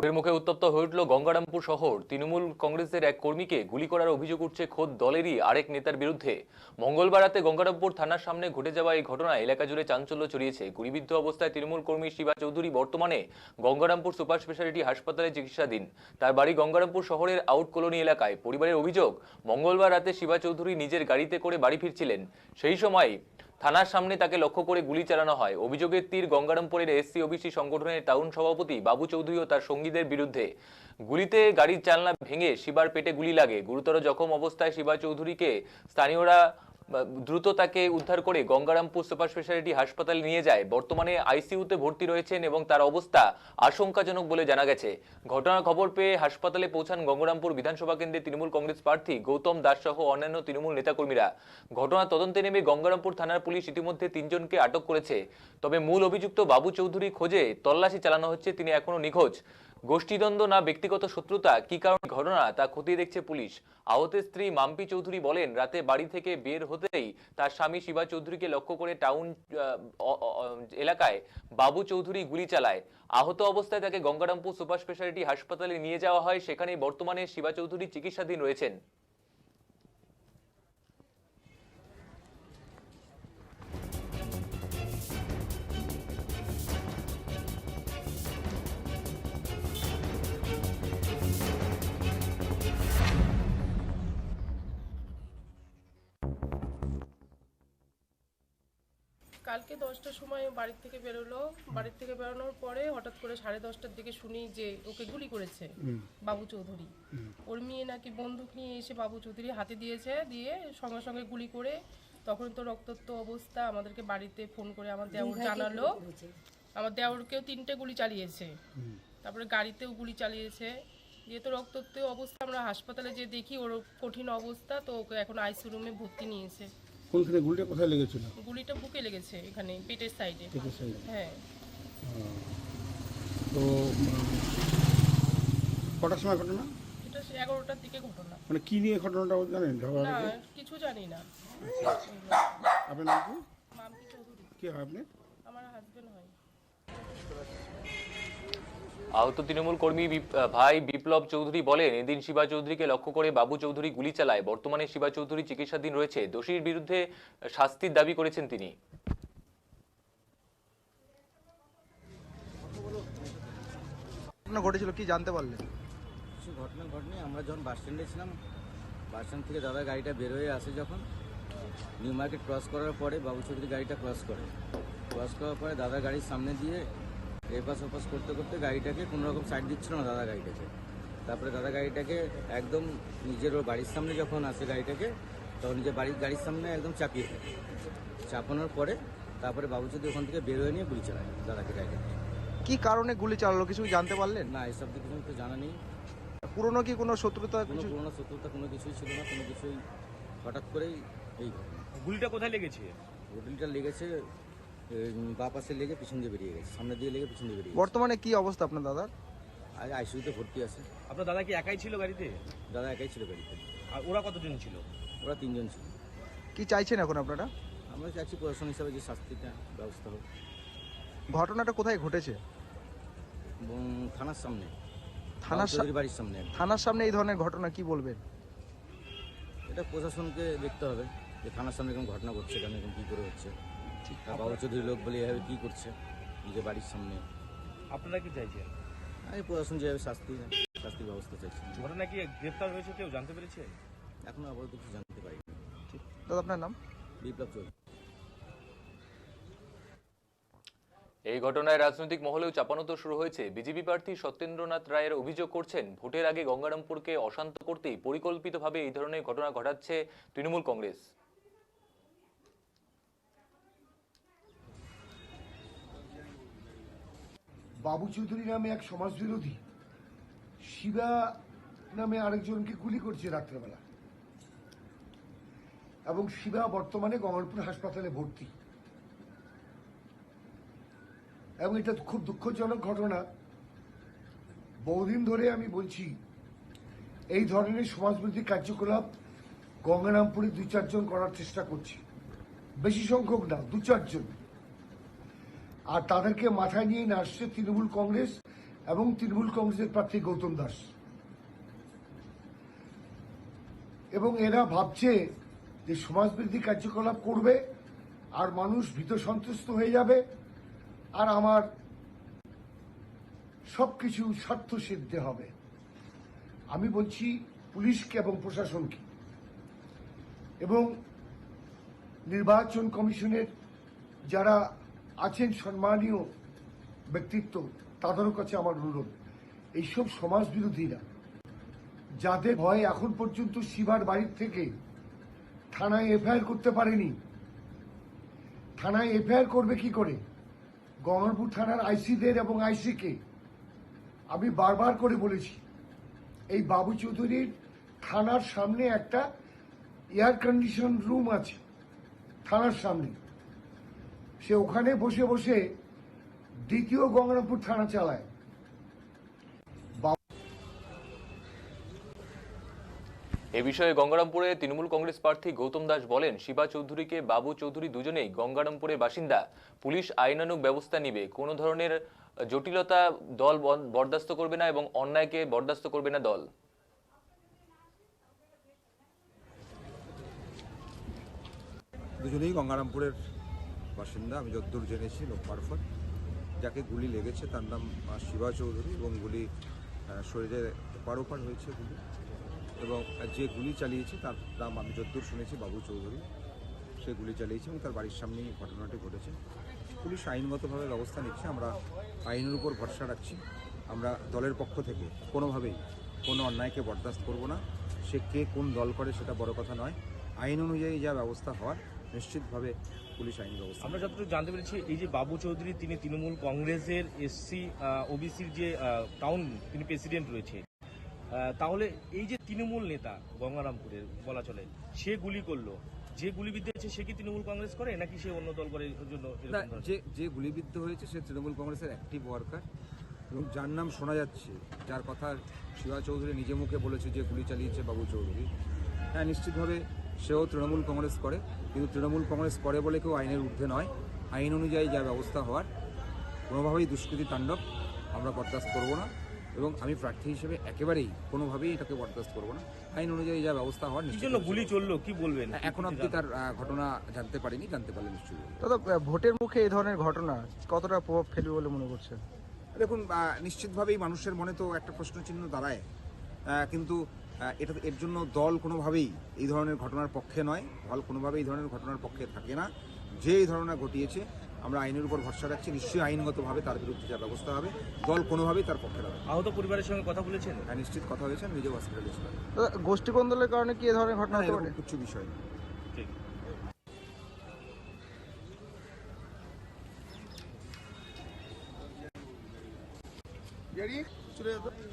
এর মুখে উত্তপ্ত হয়ে উঠল গঙ্গারামপুর শহর। তৃণমূল কংগ্রেসের এক কর্মীকে গুলি করার অভিযোগ উঠছে খোদ দলেরই আরেক নেতার বিরুদ্ধে। মঙ্গলবার রাতে গঙ্গারামপুর থানার সামনে ঘটে যাওয়া এই ঘটনায় এলাকা জুড়ে চাঞ্চল্য ছড়িয়েছে। গুলিবিদ্ধ অবস্থায় তৃণমূল কর্মী শিবা চৌধুরী বর্তমানে গঙ্গারামপুর সুপার স্পেশালিটি হাসপাতালে চিকিৎসাধীন। তার বাড়ি গঙ্গারামপুর শহরের আউট কলোনি এলাকায়। পরিবারের অভিযোগ, মঙ্গলবার রাতে শিবা চৌধুরী নিজের গাড়িতে করে বাড়ি ফিরছিলেন। সেই সময় থানার সামনে তাকে লক্ষ্য করে গুলি চালানো হয়। অভিযোগের তীর গঙ্গারামপুরের এসসি ওবিসি সংগঠনের টাউন সভাপতি বাবু চৌধুরী ও তার সঙ্গীদের বিরুদ্ধে। গুলিতে গাড়ির জানলা ভেঙে শিবার পেটে গুলি লাগে। গুরুতর জখম অবস্থায় শিবা চৌধুরীকে স্থানীয়রা দ্রুত তাকে উদ্ধার করে গঙ্গারামপুর সুপার স্পেশালিটি হাসপাতালে নিয়ে যায়। বর্তমানে আইসিইউতে ভর্তি রয়েছেন এবং তার অবস্থা আশঙ্কাজনক বলে জানা গেছে। ঘটনার খবর পেয়ে হাসপাতালে পৌঁছান গঙ্গারামপুর বিধানসভা কেন্দ্রের তৃণমূল কংগ্রেস প্রার্থী গৌতম দাস সহ অন্যান্য তৃণমূল নেতাকর্মীরা। ঘটনা তদন্তে নেমে গঙ্গারামপুর থানার পুলিশ ইতিমধ্যে 3 জনকে আটক করেছে। তবে মূল অভিযুক্ত বাবু চৌধুরী খোঁজে তল্লাশি চালানো হচ্ছে। তিনি এখনো নিখোঁজ। গোষ্ঠীদ্বন্দ্ব না ব্যক্তিগত শত্রুতা, কি কারণে ঘটনা তা খতিয়ে দেখছে পুলিশ। আহতের স্ত্রী মাম্পি চৌধুরী বলেন, রাতে বাড়ি থেকে বের হতেই তার স্বামী শিবা চৌধুরীকে লক্ষ্য করে টাউন এলাকায় বাবু চৌধুরী গুলি চালায়। আহত অবস্থায় তাকে গঙ্গারামপুর সুপার স্পেশালিটি হাসপাতালে নিয়ে যাওয়া হয়। সেখানে বর্তমানে শিবা চৌধুরী চিকিৎসাধীন রয়েছেন। কালকে 10টার সময় বাড়ির থেকে বেরোলো। বাড়ির থেকে বেরোনোর পরে হঠাৎ করে 10:30টার দিকে শুনি যে ওকে গুলি করেছে বাবু চৌধুরী। ওর মেয়ে নাকি বন্দুক নিয়ে এসে বাবু চৌধুরী হাতে দিয়েছে, দিয়ে সঙ্গে সঙ্গে গুলি করে তখন তো রক্তাক্ত অবস্থা। আমাদেরকে বাড়িতে ফোন করে আমার দেওর জানালো। আমার দেওরকেও 3টে গুলি চালিয়েছে, তারপরে গাড়িতেও গুলি চালিয়েছে। দিয়ে তো রক্তাক্ত অবস্থা, আমরা হাসপাতালে যে দেখি ওর কঠিন অবস্থা, তো ওকে এখন আইসিইউ রুমে ভর্তি নিয়েছে। কোনখানে গুলিটা কোথায় লেগেছিল? গুলিটা বুকে লেগেছে, এখানে পেটের সাইডে। হ্যাঁ। তো কটার সময় ঘটনা? এটা 11টার দিকে ঘটনা। মানে কি নিয়ে ঘটনাটা জানেন? না, কিছু জানি না। আপনার নাম কি? মাম্পি চৌধুরী। কি হয় আপনি? আমার হাজবেন্ড হয়। আহত তৃণমূল কর্মী ভাই বিপ্লব চৌধুরী বলেন, এদিন শিবা চৌধুরীকে লক্ষ্য করে বাবু চৌধুরী গুলি চালায়। বর্তমানে শিবা চৌধুরী চিকিৎসাধীন রয়েছে। দোষীর বিরুদ্ধে শাস্তির দাবি করেছেন তিনি। ঘটনা ঘটেছিল, কি জানতে পারলেন? কিছু ঘটনা ঘটেনি। আমরা যখন বাস স্ট্যান্ডে ছিলাম, বাস স্ট্যান্ড থেকে দাদা গাড়িটা বের হয়ে আসে, যখন নিউ মার্কেট ক্রস করার পরে বাবু চৌধুরী গাড়িটা ক্রস করার পরে দাদা গাড়ির সামনে দিয়ে এপাশ ওপাশ করতে করতে গাড়িটাকে কোনোরকম সাইড দিচ্ছিল না দাদা গাড়িটাকে। তারপরে দাদা গাড়িটাকে একদম নিজের ওর বাড়ির সামনে যখন আসে গাড়িটাকে, তখন নিজের গাড়ির সামনে একদম চাপিয়ে দেয়। চাপানোর পরে তারপরে বাবু চৌধুরী ওখান থেকে বের হয়ে নিয়ে গুলি চালায় দাদাকে গাড়িটাকে। কি কারণে গুলি চালালো কিছু জানতে পারলেন? না, এসব দিকে কিছু তো জানা নেই। পুরনো কি কোনো শত্রুতা কোনো কিছু? পুরোনো শত্রুতা কোনো কিছুই ছিল না, কোনো কিছুই হঠাৎ করেই এই ঘটনা। গুলিটা কোথায় লেগেছে? গুলিটা লেগেছে বা পাশে লেগে পিছন দিয়ে বেরিয়ে গেছে, সামনে দিয়ে লেগে পিছন দিয়ে বেরিয়ে গেছে। বর্তমানে কি অবস্থা আপনার দাদার? আজ আইসিইউতে ভর্তি আছে। আপনার দাদা কি একাই ছিল গাড়িতে? দাদা একাই ছিল গাড়িতে। আর ওরা কতজন ছিল? ওরা 3 জন ছিল। কি চাইছেন এখন আপনারা? আমরা চাচ্ছি প্রশাসন হিসাবে যে শাস্তিটা ব্যবস্থা হোক। ঘটনাটা কোথায় ঘটেছে? এবং থানার সামনে, থানার বাবু চৌধুরীর বাড়ির সামনে। থানার সামনে এই ধরনের ঘটনা কি বলবেন? এটা প্রশাসনকে দেখতে হবে যে থানার সামনে এরকম ঘটনা ঘটছে কেন, এরকম কী করে হচ্ছে। আর বাবু চৌধুরীর লোক বলে এভাবে কী করছে নিজের বাড়ির সামনে। আপনারা কি চাইছেন? আমি প্রশাসন যেভাবে শাস্তির ব্যবস্থা চাইছি। ঘটনা কি গ্রেফতার হয়েছে, কেউ জানতে পেরেছে? এখনো আপাতত কিছু জানতে পারি। দাদা আপনার নাম? বিপ্লব চৌধুরী। এই ঘটনায় রাজনৈতিক মহলেও চাপানোতর শুরু হয়েছে। বিজেপি প্রার্থী সত্যেন্দ্রনাথ রায়ের অভিযোগ করছেন, ভোটের আগে গঙ্গারামপুরকে অশান্ত করতেই পরিকল্পিতভাবে এই ধরনের ঘটনা ঘটাচ্ছে তৃণমূল কংগ্রেস। বাবু চৌধুরী নামে এক সমাজবিরোধী শিবা নামে আরেকজনকে গুলি করছে রাত্রেবেলা, এবং শিবা বর্তমানে গঙ্গারামপুর হাসপাতালে ভর্তি। এবং এটা খুব দুঃখজনক ঘটনা। বহুদিন ধরে আমি বলছি, এই ধরনের সমাজবিরোধী কার্যকলাপ গঙ্গারামপুরে 2-4 জন করার চেষ্টা করছে, বেশি সংখ্যক না, 2-4 জন। আর তাদেরকে মাথায় নিয়ে আসছে তৃণমূল কংগ্রেস এবং তৃণমূল কংগ্রেসের প্রার্থী গৌতম দাস। এবং এরা ভাবছে যে সমাজবিরোধী কার্যকলাপ করবে আর মানুষ ভীত সন্ত্রস্ত হয়ে যাবে আর আমার সবকিছু স্বার্থ সিদ্ধি হবে। আমি বলছি পুলিশকে এবং প্রশাসনকে এবং নির্বাচন কমিশনের যারা আছেন সম্মানীয় ব্যক্তিত্ব, তাদেরও কাছে আমার অনুরোধ, এইসব সমাজ বিরোধীরা যাদের ভয়ে এখন পর্যন্ত শিবার বাড়ির থেকে থানায় এফআইআর করতে পারেনি, থানায় এফআইআর করবে কি করে? গঙ্গারামপুর থানার আইসিদের এবং আইসিকে আমি বারবার করে বলেছি, এই বাবু চৌধুরীর থানার সামনে একটা এয়ার কন্ডিশন রুম আছে থানার সামনে, সে ওখানে বসে বসে দ্বিতীয় গঙ্গারামপুর থানা চালায়। এ বিষয়ে গঙ্গারামপুরে তৃণমূল কংগ্রেস প্রার্থী গৌতম দাস বলেন, শিবা চৌধুরীকে বাবু চৌধুরী দুজনেই গঙ্গারামপুরের বাসিন্দা। পুলিশ আইনানুগ ব্যবস্থা নিবে, কোনো ধরনের জটিলতা দল বরদাস্ত করবে না এবং অন্যায়কে বরদাস্ত করবে না দল। দুজনেই গঙ্গারামপুরের বাসিন্দা, আমি যতদূর জেনেছি লোক মারফত। যাকে গুলি লেগেছে তার নাম শিবা চৌধুরী এবং গুলি শরীরের এপার ওপার হয়েছে গুলি, এবং যে গুলি চালিয়েছে তার নাম আমি যতদূর শুনেছি বাবু চৌধুরী। সে গুলি চালিয়েছে এবং তার বাড়ির সামনেই ঘটনাটি ঘটেছে। পুলিশ আইনগতভাবে ব্যবস্থা নিচ্ছে, আমরা আইনের উপর ভরসা রাখছি। আমরা দলের পক্ষ থেকে কোনোভাবেই কোনো অন্যায়কে বরদাস্ত করব না। সে কে কোন দল করে সেটা বড় কথা নয়, আইন অনুযায়ী যা ব্যবস্থা হওয়ার নিশ্চিতভাবে পুলিশ আইন ব্যবস্থা। আমরা যতটুকু জানতে পেরেছি, এই যে বাবু চৌধুরী তিনি তৃণমূল কংগ্রেসের এসসি ওবিসির যে টাউন তিনি প্রেসিডেন্ট রয়েছে, তাহলে এই যে তৃণমূল নেতা গঙ্গারামপুরের বলা চলে, সে গুলি করলো, যে গুলিবিদ্ধ হয়েছে সে কি তৃণমূল কংগ্রেস করে নাকি সে অন্য দল করে? এর জন্য না, যে গুলিবিদ্ধ হয়েছে সে তৃণমূল কংগ্রেসের অ্যাক্টিভ ওয়ার্কার এবং যার নাম শোনা যাচ্ছে, যার কথা শিবা চৌধুরী নিজে মুখে বলেছে যে গুলি চালিয়েছে বাবু চৌধুরী, হ্যাঁ নিশ্চিতভাবে সেও তৃণমূল কংগ্রেস করে। কিন্তু তৃণমূল কংগ্রেস করে বলে কেউ আইনের ঊর্ধ্বে নয়। আইন অনুযায়ী যা ব্যবস্থা হওয়ার, কোনোভাবেই দুষ্কৃতি তাণ্ডব আমরা বরদাস্ত করব না এবং আমি প্রার্থী হিসেবে একেবারেই কোনোভাবেই এটাকে বরদাস্ত করব না। আইন অনুযায়ী যা ব্যবস্থা হওয়ার কি জন্য গুলি চললো কি বলবেন? এখন অবধি তার ঘটনা জানতে পারিনি, জানতে পারলে নিশ্চয়ই। দাদা, ভোটের মুখে এই ধরনের ঘটনা কতটা প্রভাব ফেলবে বলে মনে করছেন? দেখুন, নিশ্চিতভাবেই মানুষের মনে তো একটা প্রশ্নচিহ্ন দাঁড়ায়, কিন্তু এর জন্য দল কোনোভাবেই এই ধরনের ঘটনার পক্ষে নয়, দল কোনোভাবেই এই ধরনের ঘটনার পক্ষে থাকে না। যে এই ধরনের ঘটিয়েছে আমরা আইনের উপর ভরসা রাখছি, নিশ্চয়ই আইনগতভাবে তার বিরুদ্ধে যা ব্যবস্থা হবে, দল কোনোভাবেই তার পক্ষে নয়। আহত পরিবারের সঙ্গে কথা বলেছেন? হ্যাঁ, নিশ্চিত কথা হয়েছে, নিজে হসপিটালে ছিলেন। দাদা, গোষ্ঠী কোন্দলের কারণে কি এই ধরনের ঘটনা হতে এরকম পারে? কিছু বিষয় নেই। ঠিক।